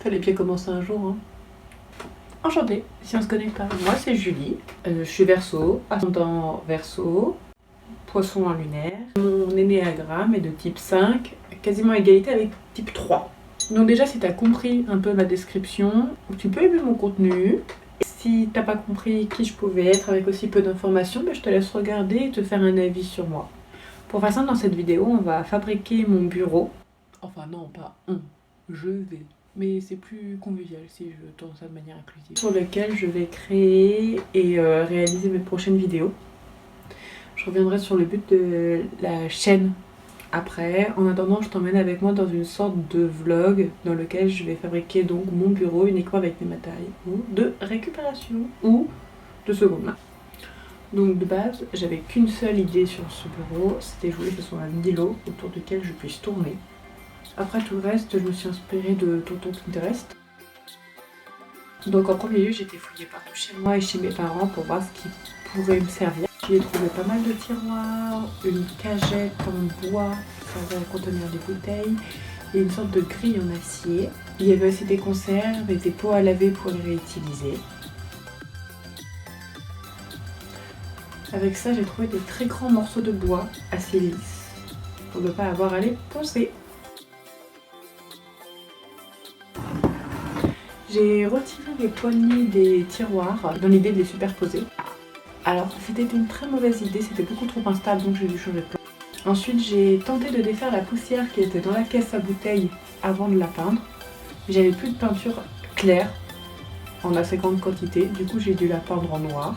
Fallait bien commencer un jour, hein. Enchantée, si on se connaît pas. Moi c'est Julie, je suis Verseau, ascendant Verseau, poisson en lunaire. Mon énéagramme est de type 5, quasiment à égalité avec type 3. Donc déjà si t'as compris un peu ma description, tu peux aimer mon contenu. Si t'as pas compris qui je pouvais être avec aussi peu d'informations, je te laisse regarder et te faire un avis sur moi. Pour faire simple, dans cette vidéo, on va fabriquer mon bureau. Enfin non, pas on, je vais. Mais c'est plus convivial si je tourne ça de manière inclusive. Sur lequel je vais créer et réaliser mes prochaines vidéos. Je reviendrai sur le but de la chaîne après. En attendant, je t'emmène avec moi dans une sorte de vlog dans lequel je vais fabriquer donc mon bureau uniquement avec mes matériaux de récupération ou de seconde main. Donc de base, j'avais qu'une seule idée sur ce bureau, c'était je voulais que ce soit un îlot autour duquel je puisse tourner. Après tout le reste, je me suis inspirée de Tonton Pinterest. Donc en premier lieu, j'ai été fouillée partout chez moi et chez mes parents pour voir ce qui pourrait me servir. J'ai trouvé pas mal de tiroirs, une cagette en bois qui servait à contenir des bouteilles et une sorte de grille en acier. Il y avait aussi des conserves et des pots à laver pour les réutiliser. Avec ça, j'ai trouvé des très grands morceaux de bois assez lisses pour ne pas avoir à les poncer. J'ai retiré les poignées des tiroirs dans l'idée de les superposer. Alors c'était une très mauvaise idée, c'était beaucoup trop instable donc j'ai dû changer de plan. Ensuite j'ai tenté de défaire la poussière qui était dans la caisse à bouteilles avant de la peindre. J'avais plus de peinture claire en assez grande quantité, du coup j'ai dû la peindre en noir.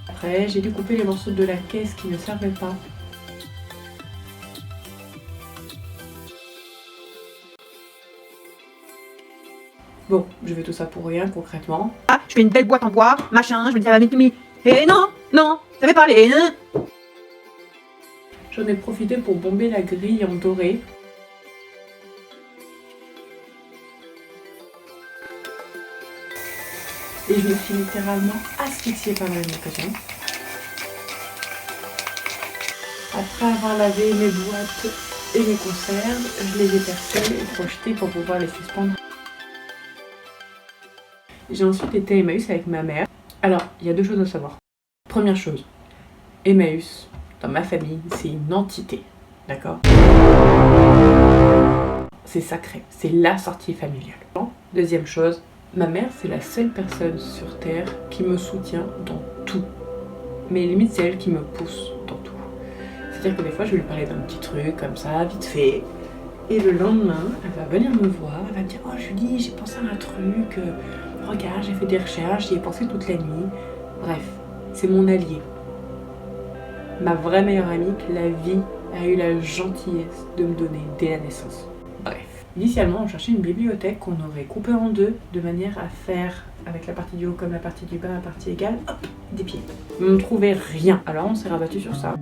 Après j'ai dû couper les morceaux de la caisse qui ne servaient pas. Bon, je fais tout ça pour rien concrètement. Ah, je fais une belle boîte en bois, machin, je me dis ah mais non, non, ça fait parler, hein. J'en ai profité pour bomber la grille en doré. Et je me suis littéralement asphyxiée par la même occasion. Après avoir lavé mes boîtes et mes conserves, je les ai percées et projetées pour pouvoir les suspendre. J'ai ensuite été à Emmaüs avec ma mère. Alors, il y a deux choses à savoir. Première chose, Emmaüs, dans ma famille, c'est une entité, d'accord? C'est sacré, c'est la sortie familiale. Deuxième chose, ma mère, c'est la seule personne sur Terre qui me soutient dans tout. Mais limite, c'est elle qui me pousse dans tout. C'est-à-dire que des fois, je vais lui parler d'un petit truc comme ça, vite fait. Et le lendemain, elle va venir me voir, elle va me dire « Oh Julie, j'ai pensé à un truc, regarde, j'ai fait des recherches, j'y ai pensé toute la nuit. » Bref, c'est mon allié. Ma vraie meilleure amie que la vie a eu la gentillesse de me donner dès la naissance. Bref. Initialement, on cherchait une bibliothèque qu'on aurait coupée en deux, de manière à faire, avec la partie du haut comme la partie du bas, à partie égale, hop, des pieds. Mais on ne trouvait rien. Alors on s'est rabattu sur ça.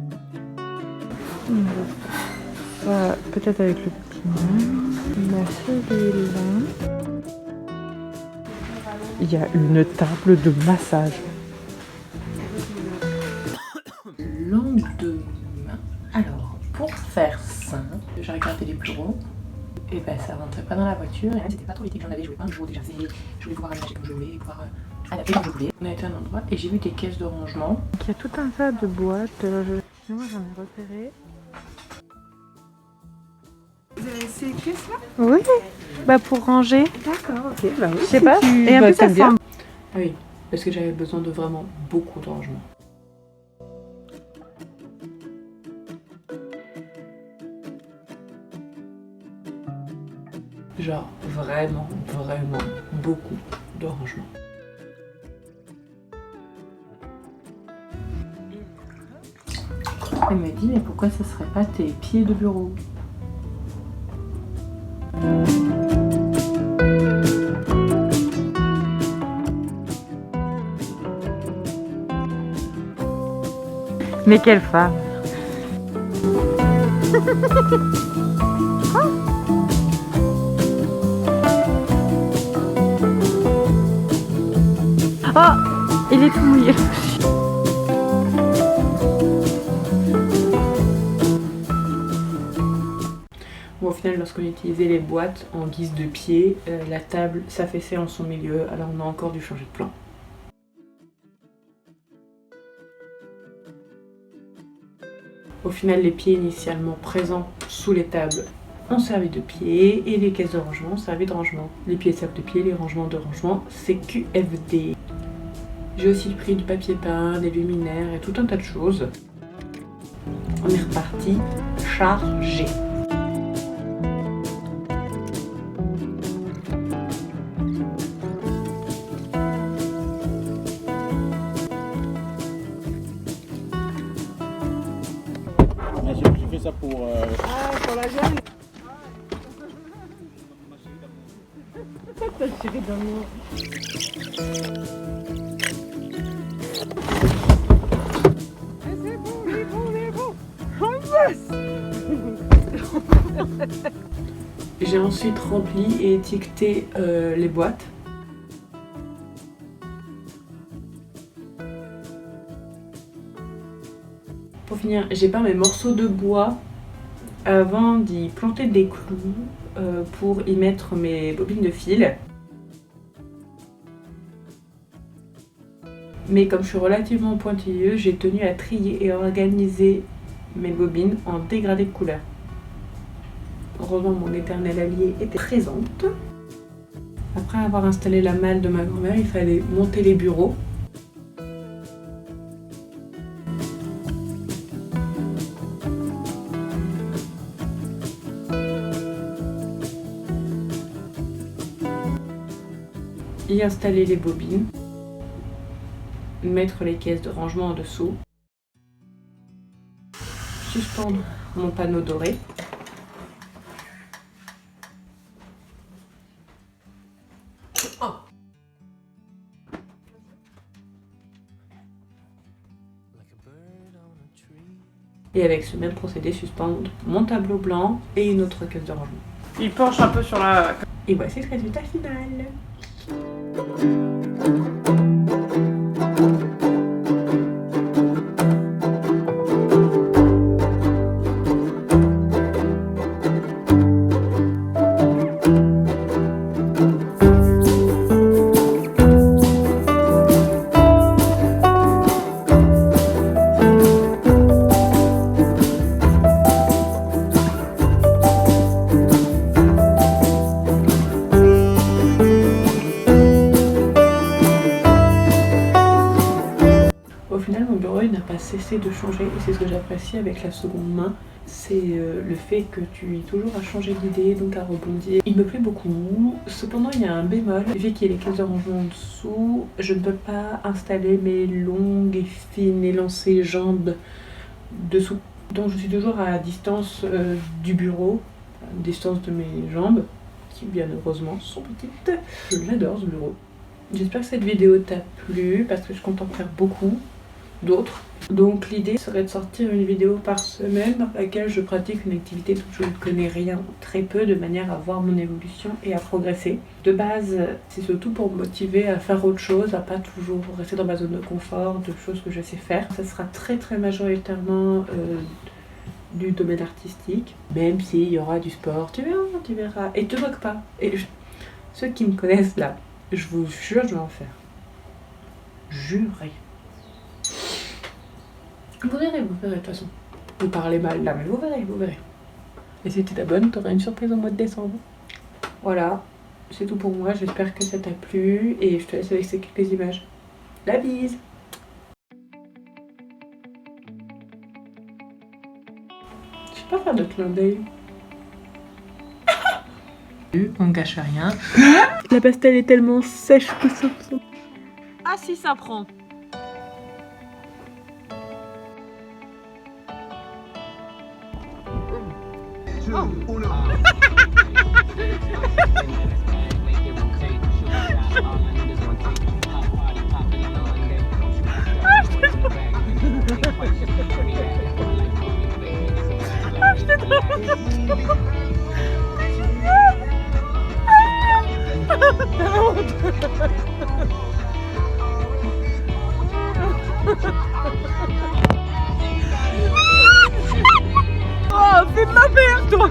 Peut-être avec le petit nain. La seule est là. Il y a une table de massage. Lendemain. Alors, pour faire simple, j'ai regardé les bureaux. Et ben ça rentrait pas dans la voiture. Et c'était pas trop l'idée que j'en avais. Je voulais pas un bureau déjà fait. Je voulais pouvoir aménager comme je voulais, pouvoir adapter comme je voulais. On a été à un endroit et j'ai vu des caisses de rangement. Il y a tout un tas de boîtes. Moi j'en ai repéré. Ces caisses-là? Oui, bah pour ranger. D'accord, ok, bah oui. Je sais pas. Et en Bah, plus ça t'aimes bien. sent. Ah oui, parce que j'avais besoin de vraiment beaucoup de rangement. Genre vraiment, vraiment beaucoup de rangement. Elle m'a dit mais pourquoi ça serait pas tes pieds de bureau? Mais quelle femme. Oh, il est tout mouillé. Au final, lorsqu'on utilisait les boîtes en guise de pied, la table s'affaissait en son milieu, alors on a encore dû changer de plan. Au final, les pieds initialement présents sous les tables ont servi de pieds et les caisses de rangement ont servi de rangement. Les pieds servent de pieds, les rangements de rangement, c'est QFD. J'ai aussi pris du papier peint, des luminaires et tout un tas de choses. On est reparti chargé. J'ai fait ça pour... Ah, pour la jeune. T'as tiré d'amour. C'est bon, il est bon. Oh yes. J'ai ensuite rempli et étiqueté les boîtes. Pour finir, j'ai peint mes morceaux de bois avant d'y planter des clous pour y mettre mes bobines de fil. Mais comme je suis relativement pointilleuse, j'ai tenu à trier et organiser mes bobines en dégradé de couleur. Heureusement, mon éternelle alliée était présente. Après avoir installé la malle de ma grand-mère, il fallait monter les bureaux. Y installer les bobines, mettre les caisses de rangement en dessous, suspendre mon panneau doré, et avec ce même procédé suspendre mon tableau blanc et une autre caisse de rangement. Il penche un peu sur la... Et voici le résultat final. N'a pas cessé de changer et c'est ce que j'apprécie avec la seconde main, c'est le fait que tu es toujours à changer d'idée, donc à rebondir. Il me plaît beaucoup, cependant il y a un bémol, vu qu'il y a les caisses de rangement en dessous, je ne peux pas installer mes longues et fines élancées jambes dessous. Donc je suis toujours à distance du bureau, à distance de mes jambes, qui bien heureusement sont petites. Je l'adore ce bureau. J'espère que cette vidéo t'a plu, parce que je compte en faire beaucoup d'autres. Donc l'idée serait de sortir une vidéo par semaine dans laquelle je pratique une activité dont je ne connais rien, très peu, de manière à voir mon évolution et à progresser. De base, c'est surtout pour me motiver à faire autre chose, à pas toujours rester dans ma zone de confort, de choses que je sais faire. Ça sera très majoritairement du domaine artistique, même s'il y aura du sport, tu verras. Et te moque pas. Et ceux qui me connaissent là, je vous jure, je vais en faire. Juré. Vous verrez de toute façon. Vous parlez mal là, mais vous verrez. Et si tu t'abonnes, tu auras une surprise au mois de décembre. Voilà, c'est tout pour moi. J'espère que ça t'a plu et je te laisse avec ces quelques images. La bise! Je sais pas faire de clin d'œil. On ne gâche rien. La pastel est tellement sèche que ça. Ah si, ça prend. Oh. Oh, fais de ma mère, toi!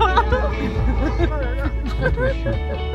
intuition.